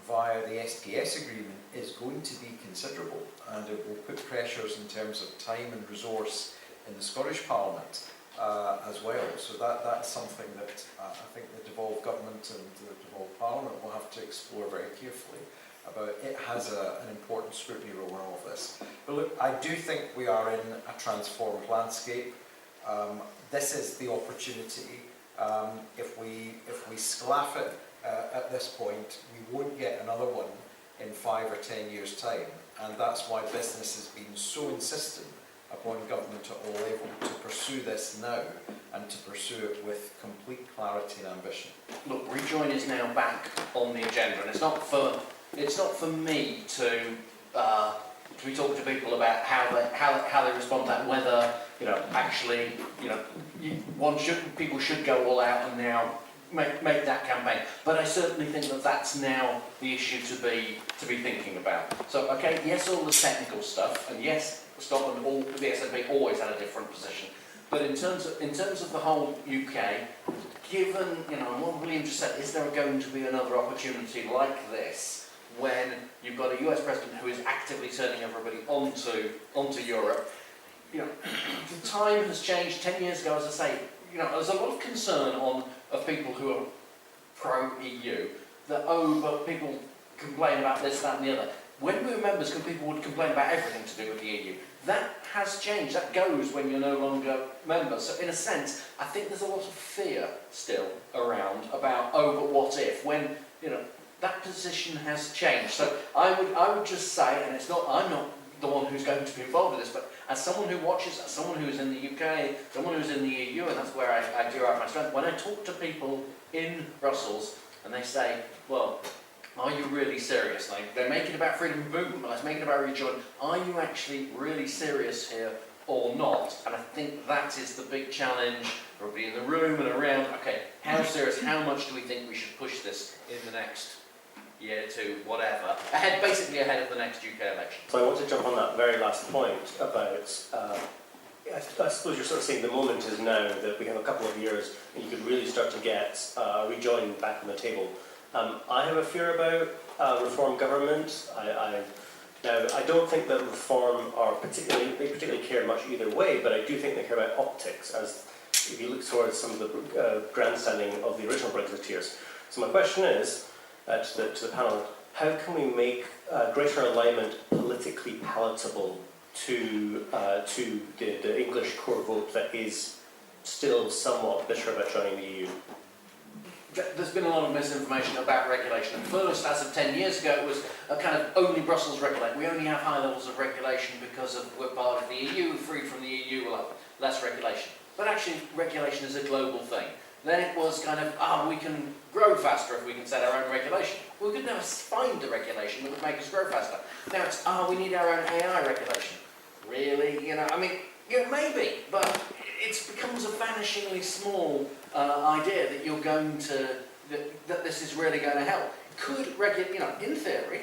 via the SPS agreement is going to be considerable, and it will put pressures in terms of time and resource in the Scottish Parliament as well. So that's something that I think the devolved government and the devolved Parliament will have to explore very carefully. It has an important scrutiny role in all of this. But look, I do think we are in a transformed landscape. This is the opportunity. If we sclaff it at this point, we won't get another one in 5 or 10 years' time, and that's why business has been so insistent upon government at all levels to pursue this now and to pursue it with complete clarity and ambition. Look, rejoin is now back on the agenda, and it's not for me to be talking to people about how they respond to that, whether actually people should go all out and now make that campaign. But I certainly think that that's now the issue to be thinking about. So okay, yes, all the technical stuff, and yes, Scotland, the SNP always had a different position. But in terms of the whole UK, given and what William just said, is there going to be another opportunity like this when you've got a US president who is actively turning everybody onto Europe? The time has changed. 10 years ago, as I say, there's a lot of concern of people who are pro-EU that, but people complain about this, that and the other. When we were members, people would complain about everything to do with the EU. That has changed. That goes when you're no longer members. So in a sense, I think there's a lot of fear still around about, but what if? When, that position has changed. So I would just say, and I'm not the one who's going to be involved in this, but as someone who watches, as someone who is in the UK, someone who's in the EU, and that's where I derive my strength, when I talk to people in Brussels and they say, well, are you really serious? Like, they make it about freedom of movement, but let's make it about rejoin. Are you actually really serious here or not? And I think that is the big challenge for everybody in the room and around. Okay, how serious, how much do we think we should push this in the next year, two, whatever, basically ahead of the next UK election? So I want to jump on that very last point about, I suppose you're sort of saying the moment is now, that we have a couple of years and you could really start to get rejoin back on the table. I have a fear about reform government. Now, I don't think that reform they particularly care much either way, but I do think they care about optics, as if you look towards some of the grandstanding of the original Brexiteers. So my question is, to the panel, how can we make greater alignment politically palatable to the English core vote that is still somewhat bitter about joining the EU? There's been a lot of misinformation about regulation. At first, as of 10 years ago, it was a kind of only Brussels regulate. We only have high levels of regulation because we're part of the EU, free from the EU, we'll have less regulation. But actually, regulation is a global thing. Then it was kind of, we can grow faster if we can set our own regulation. We could never find a regulation that would make us grow faster. Now it's, we need our own AI regulation. Really? Maybe, but it becomes a vanishingly small idea that you're going to, that this is really going to help. Could in theory,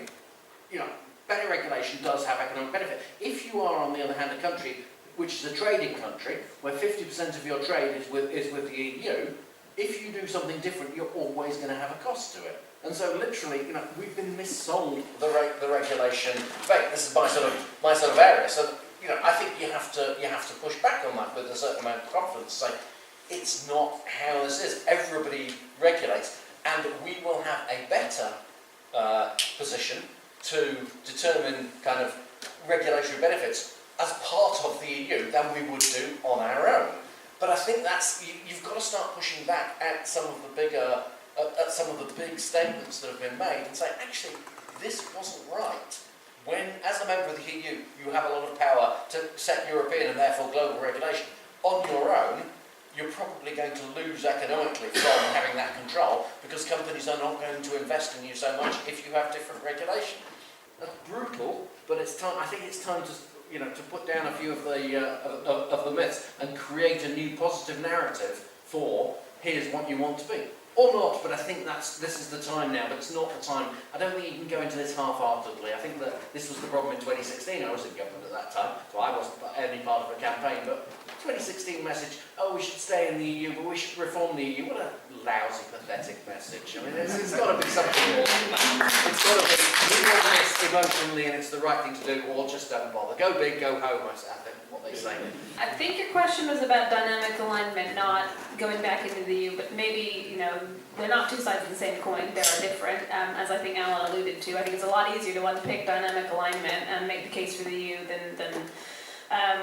better regulation does have economic benefit. If you are, on the other hand, a country which is a trading country, where 50% of your trade is with the EU, if you do something different, you're always going to have a cost to it. And so, literally, we've been missold the regulation. This is my sort of area. So, I think you have to push back on that with a certain amount of confidence. Say, it's not how this is. Everybody regulates, and we will have a better position to determine kind of regulatory benefits as part of the EU than we would do on our own. But I think you've got to start pushing back at some of the bigger, at some of the big statements that have been made and say, actually, this wasn't right. When, as a member of the EU, you have a lot of power to set European and therefore global regulation. On your own, you're probably going to lose economically from having that control because companies are not going to invest in you so much if you have different regulation. That's brutal, but it's time. I think it's time to put down a few of the myths and create a new positive narrative for here's what you want to be. Or not, but I think this is the time now, but it's not the time. I don't think you can go into this half-heartedly. I think that this was the problem in 2016. I was in government at that time, so I wasn't any part of a campaign, but 2016 message, we should stay in the EU, but we should reform the EU. What a lousy, pathetic message. I mean, it's got to be something more than that. It's got to be, we want this emotionally and it's the right thing to do, or just don't bother. Go big, go home, I think what they say. I think your question was about dynamic alignment, not going back into the EU, but maybe, they're not two sides of the same coin, they are different, as I think Alan alluded to. I think it's a lot easier to unpick dynamic alignment and make the case for the EU than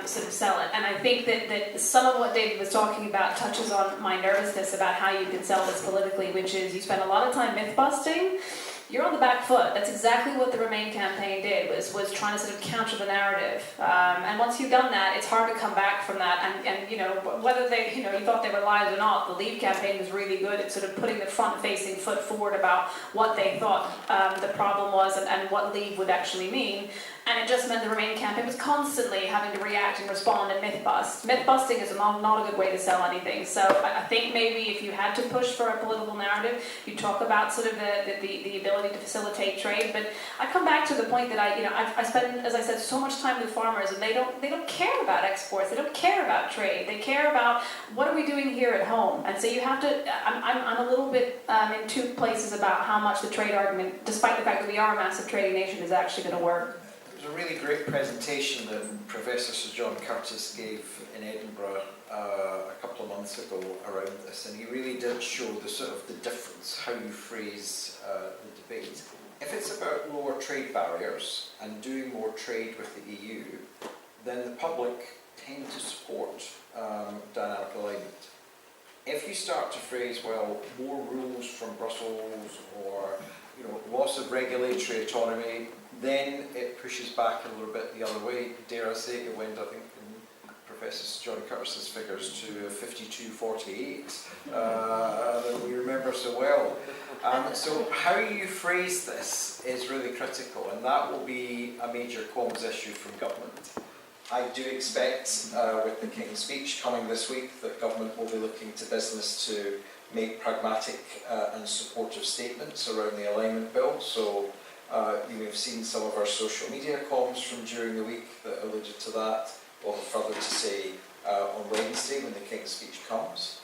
sort of sell it. And I think that some of what David was talking about touches on my nervousness about how you can sell this politically, which is you spend a lot of time myth busting. You're on the back foot. That's exactly what the Remain campaign did, was trying to sort of counter the narrative. And once you've done that, it's hard to come back from that. And you know, whether they, you thought they were lies or not, the Leave campaign was really good at sort of putting the front-facing foot forward about what they thought the problem was and what Leave would actually mean. And it just meant the Remain campaign was constantly having to react and respond and myth bust. Myth busting is not a good way to sell anything. So I think maybe if you had to push for a political narrative, you talk about sort of the ability to facilitate trade. But I come back to the point that I spend, as I said, so much time with farmers, and they don't care about exports. They don't care about trade. They care about what are we doing here at home. And so you have to. I'm a little bit in two places about how much the trade argument, despite the fact that we are a massive trading nation, is actually going to work. It was a really great presentation that Professor Sir John Curtis gave in Edinburgh a couple of months ago around this, and he really did show the sort of the difference, how you phrase the debate. If it's about lower trade barriers and doing more trade with the EU, then the public tend to support dynamic alignment. If you start to phrase, well, more rules from Brussels or loss of regulatory autonomy, then it pushes back a little bit the other way. Dare I say it went, I think, in Professor John Curtis's figures to 52-48 that we remember so well. So how you phrase this is really critical, and that will be a major comms issue from government. I do expect, with the King's speech coming this week, that government will be looking to business to make pragmatic and supportive statements around the alignment bill. So you may have seen some of our social media comms from during the week that alluded to that. We'll have further to say on Wednesday when the King's speech comes.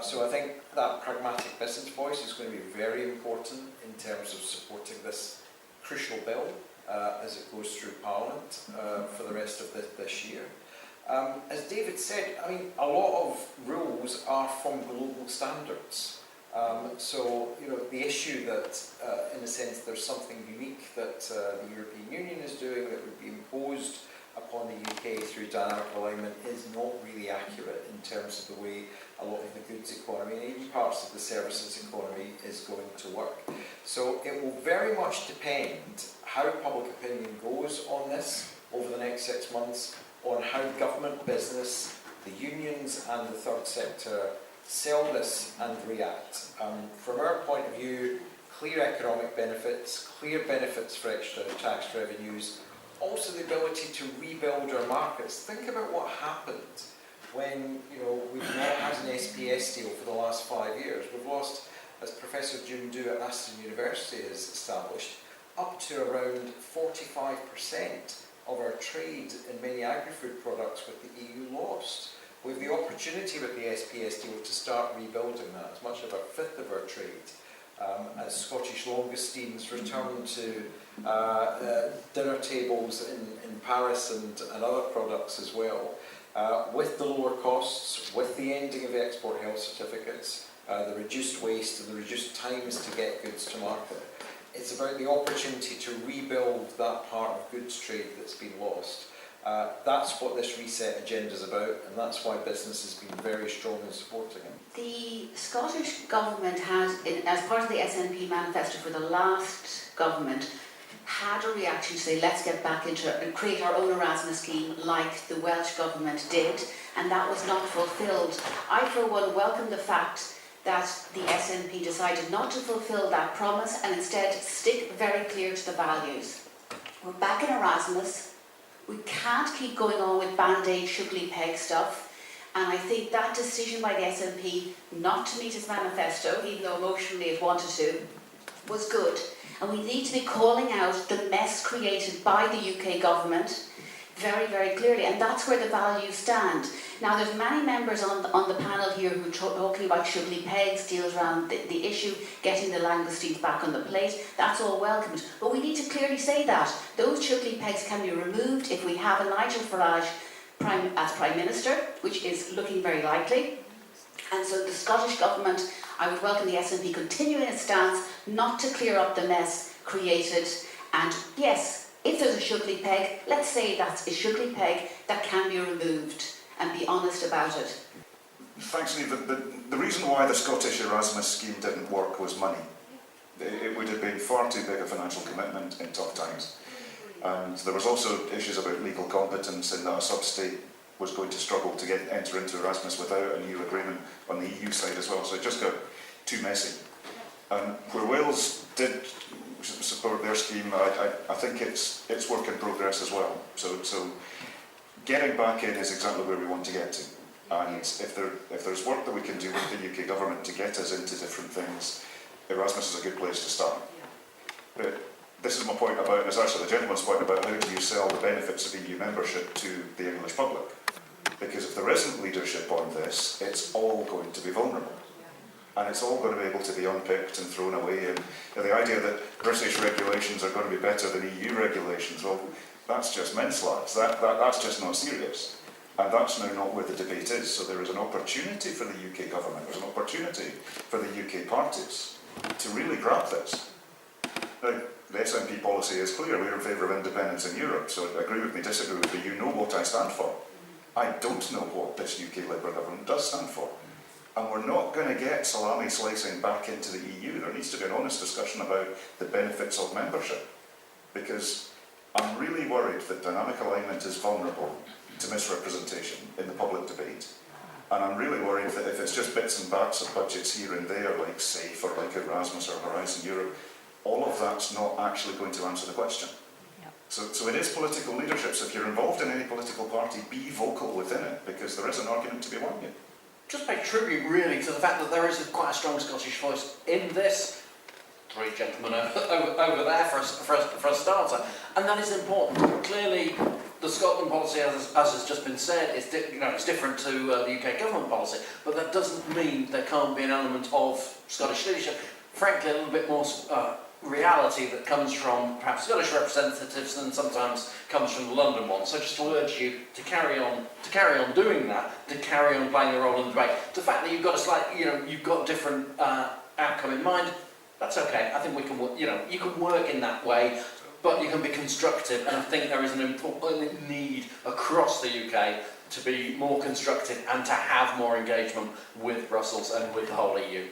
So I think that pragmatic business voice is going to be very important in terms of supporting this crucial bill as it goes through Parliament for the rest of this year. As David said, I mean, a lot of rules are from global standards. So, the issue that, in a sense, there's something unique that the European Union is doing that would be imposed upon the UK through dynamic alignment is not really accurate in terms of the way a lot of the goods economy and even parts of the services economy is going to work. So it will very much depend how public opinion goes on this over the next 6 months, on how government, business, the unions and the third sector sell this and react. From our point of view, clear economic benefits, clear benefits for extra tax revenues, also the ability to rebuild our markets. Think about what happened when we've not had an SPS deal for the last 5 years. We've lost, as Professor June Du at Aston University has established, up to around 45% of our trade in many agri-food products with the EU lost. We have the opportunity with the SPS deal to start rebuilding that, as much of a fifth of our trade, as Scottish langoustines return to dinner tables in Paris and other products as well, with the lower costs, with the ending of export health certificates, the reduced waste and the reduced times to get goods to market. It's about the opportunity to rebuild that part of goods trade that's been lost. That's what this reset agenda is about, and that's why business has been very strong in supporting it. The Scottish Government has, as part of the SNP manifesto for the last government, had a reaction to say, let's get back into and create our own Erasmus scheme like the Welsh Government did, and that was not fulfilled. I, for one, welcome the fact that the SNP decided not to fulfil that promise and instead stick very clear to the values. We're back in Erasmus. We can't keep going on with band-aid, sugly peg stuff. And I think that decision by the SNP not to meet its manifesto, even though emotionally it wanted to, was good. And we need to be calling out the mess created by the UK government very, very clearly. And that's where the values stand. Now, there's many members on the panel here who are talking about sugly pegs, deals around the issue, getting the langoustines back on the plate. That's all welcomed. But we need to clearly say that. Those sugly pegs can be removed if we have a Nigel Farage as Prime Minister, which is looking very likely. And so the Scottish Government, I would welcome the SNP continuing its stance not to clear up the mess created. And yes, if there's a sugly peg, let's say that's a sugly peg that can be removed, and be honest about it. Thanks, Niamh. The reason why the Scottish Erasmus scheme didn't work was money. It would have been far too big a financial commitment in tough times. And there was also issues about legal competence in that a sub-state was going to struggle to enter into Erasmus without a new agreement on the EU side as well. So it just got too messy. And where Wales did support their scheme, I think it's work in progress as well. So getting back in is exactly where we want to get to. And if there's work that we can do with the UK government to get us into different things, Erasmus is a good place to start. But this is my point about, and it's actually the gentleman's point about how do you sell the benefits of EU membership to the English public? Because if there isn't leadership on this, it's all going to be vulnerable. And it's all going to be able to be unpicked and thrown away. And the idea that British regulations are going to be better than EU regulations, well, that's just mince lads. That's just not serious. And that's now not where the debate is. So there is an opportunity for the UK government, there's an opportunity for the UK parties to really grab this. Now, the SNP policy is clear. We're in favour of independence in Europe. So agree with me, disagree with me, you know what I stand for. I don't know what this UK Labour government does stand for. And we're not going to get salami slicing back into the EU. There needs to be an honest discussion about the benefits of membership. Because I'm really worried that dynamic alignment is vulnerable to misrepresentation in the public debate. And I'm really worried that if it's just bits and bats of budgets here and there, like SAFE or like Erasmus or Horizon Europe, all of that's not actually going to answer the question. Yep. So it is political leadership. So if you're involved in any political party, be vocal within it, because there is an argument to be won here. Just pay tribute really to the fact that there is quite a strong Scottish voice in this. Three gentlemen over there for a starter, and that is important. Clearly, the Scotland policy, as has just been said, is it's different to the UK government policy, but that doesn't mean there can't be an element of Scottish leadership. Frankly, a little bit more reality that comes from perhaps Scottish representatives than sometimes comes from the London one. So just to urge you to carry on doing that, to carry on playing a role in the debate. The fact that you've got you've got a different outcome in mind, that's okay. I think we can, you can work in that way, but you can be constructive, and I think there is an important need across the UK to be more constructive and to have more engagement with Brussels and with the whole EU.